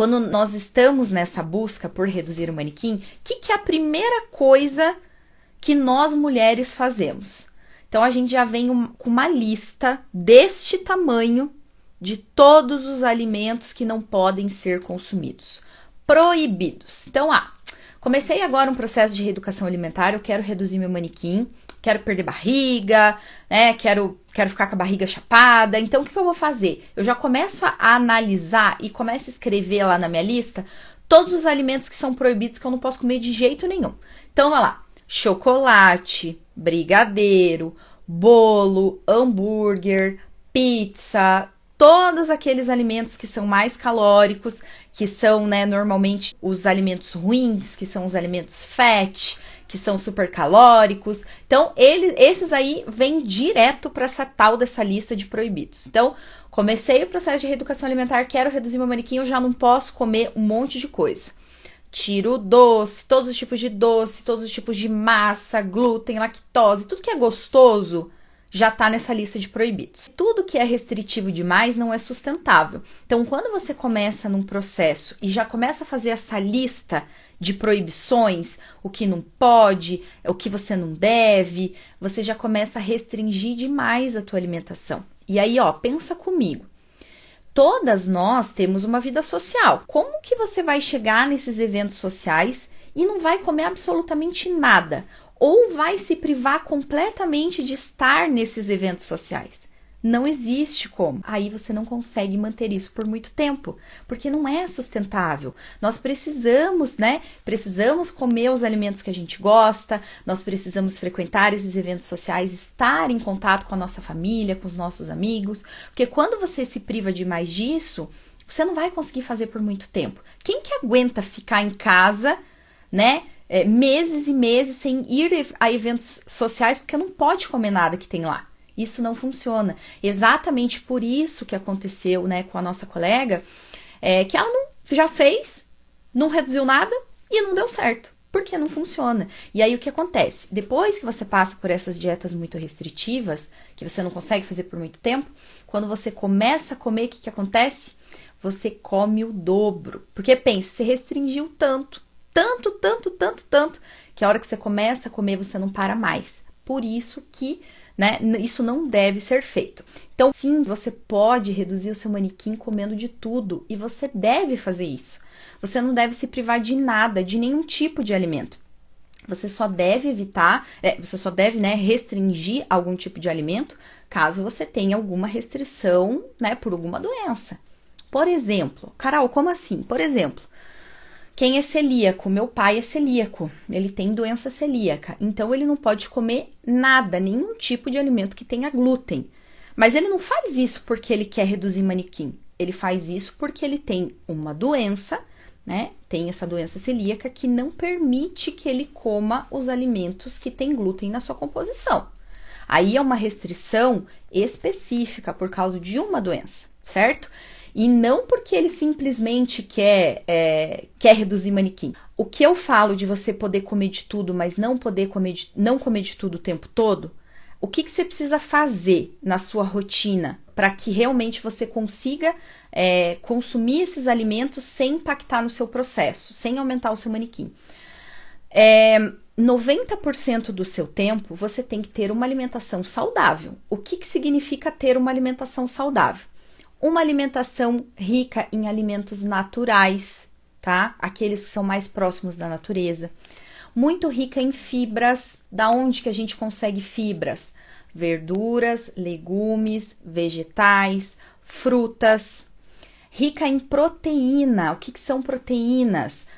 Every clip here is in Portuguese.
quando nós estamos nessa busca por reduzir o manequim, o que é a primeira coisa que nós mulheres fazemos? Então, a gente já vem com uma lista deste tamanho de todos os alimentos que não podem ser consumidos. Proibidos. Então, comecei agora um processo de reeducação alimentar, eu quero reduzir meu manequim, quero perder barriga, né? Quero ficar com a barriga chapada. Então, o que eu vou fazer? Eu já começo a analisar e começo a escrever lá na minha lista todos os alimentos que são proibidos que eu não posso comer de jeito nenhum. Então, vai lá. Chocolate, brigadeiro, bolo, hambúrguer, pizza, todos aqueles alimentos que são mais calóricos, que são, né, normalmente os alimentos ruins, que são os alimentos fat, que são super calóricos. Então, esses aí vêm direto para essa tal dessa lista de proibidos. Então, comecei o processo de reeducação alimentar, quero reduzir meu manequim, eu já não posso comer um monte de coisa. Tiro doce, todos os tipos de doce, todos os tipos de massa, glúten, lactose, tudo que é gostoso já tá nessa lista de proibidos. Tudo que é restritivo demais não é sustentável. Então, quando você começa num processo e já começa a fazer essa lista de proibições, o que não pode, o que você não deve, você já começa a restringir demais a tua alimentação. E aí, pensa comigo. Todas nós temos uma vida social. Como que você vai chegar nesses eventos sociais e não vai comer absolutamente nada? Ou vai se privar completamente de estar nesses eventos sociais? Não existe como. Aí você não consegue manter isso por muito tempo, porque não é sustentável. Nós precisamos, né? Precisamos comer os alimentos que a gente gosta, nós precisamos frequentar esses eventos sociais, estar em contato com a nossa família, com os nossos amigos, porque quando você se priva demais disso, você não vai conseguir fazer por muito tempo. Quem que aguenta ficar em casa, né? Meses e meses sem ir a eventos sociais porque não pode comer nada que tem lá. Isso não funciona. Exatamente por isso que aconteceu, né, com a nossa colega, que ela já fez, não reduziu nada e não deu certo. Porque não funciona. E aí o que acontece? Depois que você passa por essas dietas muito restritivas, que você não consegue fazer por muito tempo, quando você começa a comer, o que acontece? Você come o dobro. Porque pensa, você restringiu tanto, que a hora que você começa a comer, você não para mais. Por isso que, né, isso não deve ser feito. Então, sim, você pode reduzir o seu manequim comendo de tudo, e você deve fazer isso. Você não deve se privar de nada, de nenhum tipo de alimento. Você só deve evitar, né, restringir algum tipo de alimento, caso você tenha alguma restrição, né, por alguma doença. Por exemplo, Carol, como assim? Por exemplo, quem é celíaco? Meu pai é celíaco, ele tem doença celíaca, então ele não pode comer nada, nenhum tipo de alimento que tenha glúten. Mas ele não faz isso porque ele quer reduzir manequim, ele faz isso porque ele tem uma doença, né? Tem essa doença celíaca que não permite que ele coma os alimentos que têm glúten na sua composição. Aí é uma restrição específica por causa de uma doença, certo? E não porque ele simplesmente quer reduzir manequim. O que eu falo de você poder comer de tudo, mas não comer de tudo o tempo todo, o que você precisa fazer na sua rotina para que realmente você consiga consumir esses alimentos sem impactar no seu processo, sem aumentar o seu manequim? 90% do seu tempo você tem que ter uma alimentação saudável. O que significa ter uma alimentação saudável? Uma alimentação rica em alimentos naturais, tá? Aqueles que são mais próximos da natureza. Muito rica em fibras. Da onde que a gente consegue fibras? Verduras, legumes, vegetais, frutas. Rica em proteína. O que são proteínas?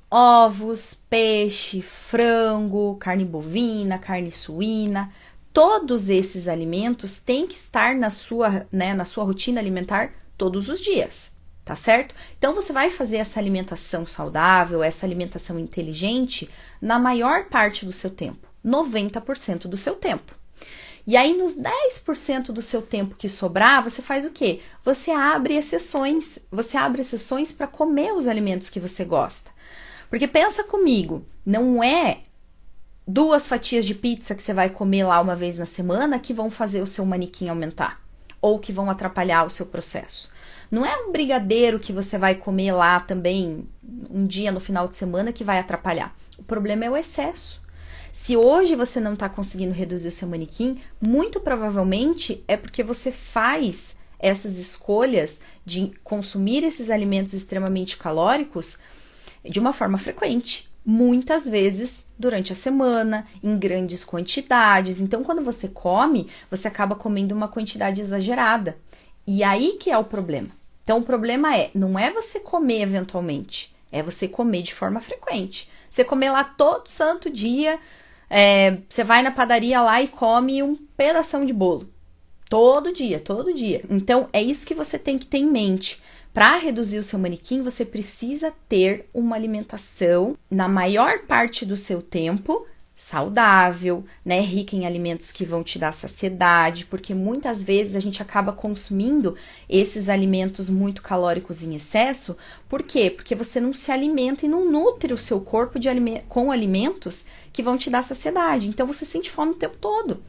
Ovos, peixe, frango, carne bovina, carne suína. Todos esses alimentos têm que estar na sua rotina alimentar todos os dias, tá certo? Então, você vai fazer essa alimentação saudável, essa alimentação inteligente na maior parte do seu tempo, 90% do seu tempo. E aí, nos 10% do seu tempo que sobrar, você faz o quê? Você abre exceções para comer os alimentos que você gosta. Porque pensa comigo, não é 2 fatias de pizza que você vai comer lá uma vez na semana que vão fazer o seu manequim aumentar ou que vão atrapalhar o seu processo. Não é um brigadeiro que você vai comer lá também um dia no final de semana que vai atrapalhar. O problema é o excesso. Se hoje você não está conseguindo reduzir o seu manequim, muito provavelmente é porque você faz essas escolhas de consumir esses alimentos extremamente calóricos de uma forma frequente, muitas vezes durante a semana, em grandes quantidades. Então, quando você come, você acaba comendo uma quantidade exagerada. E aí que é o problema. Então, o problema não é você comer eventualmente, é você comer de forma frequente. Você comer lá todo santo dia, você vai na padaria lá e come um pedação de bolo. Todo dia, todo dia. Então, é isso que você tem que ter em mente. Para reduzir o seu manequim, você precisa ter uma alimentação, na maior parte do seu tempo, saudável, né? Rica em alimentos que vão te dar saciedade, porque muitas vezes a gente acaba consumindo esses alimentos muito calóricos em excesso. Por quê? Porque você não se alimenta e não nutre o seu corpo com alimentos que vão te dar saciedade. Então, você sente fome o tempo todo.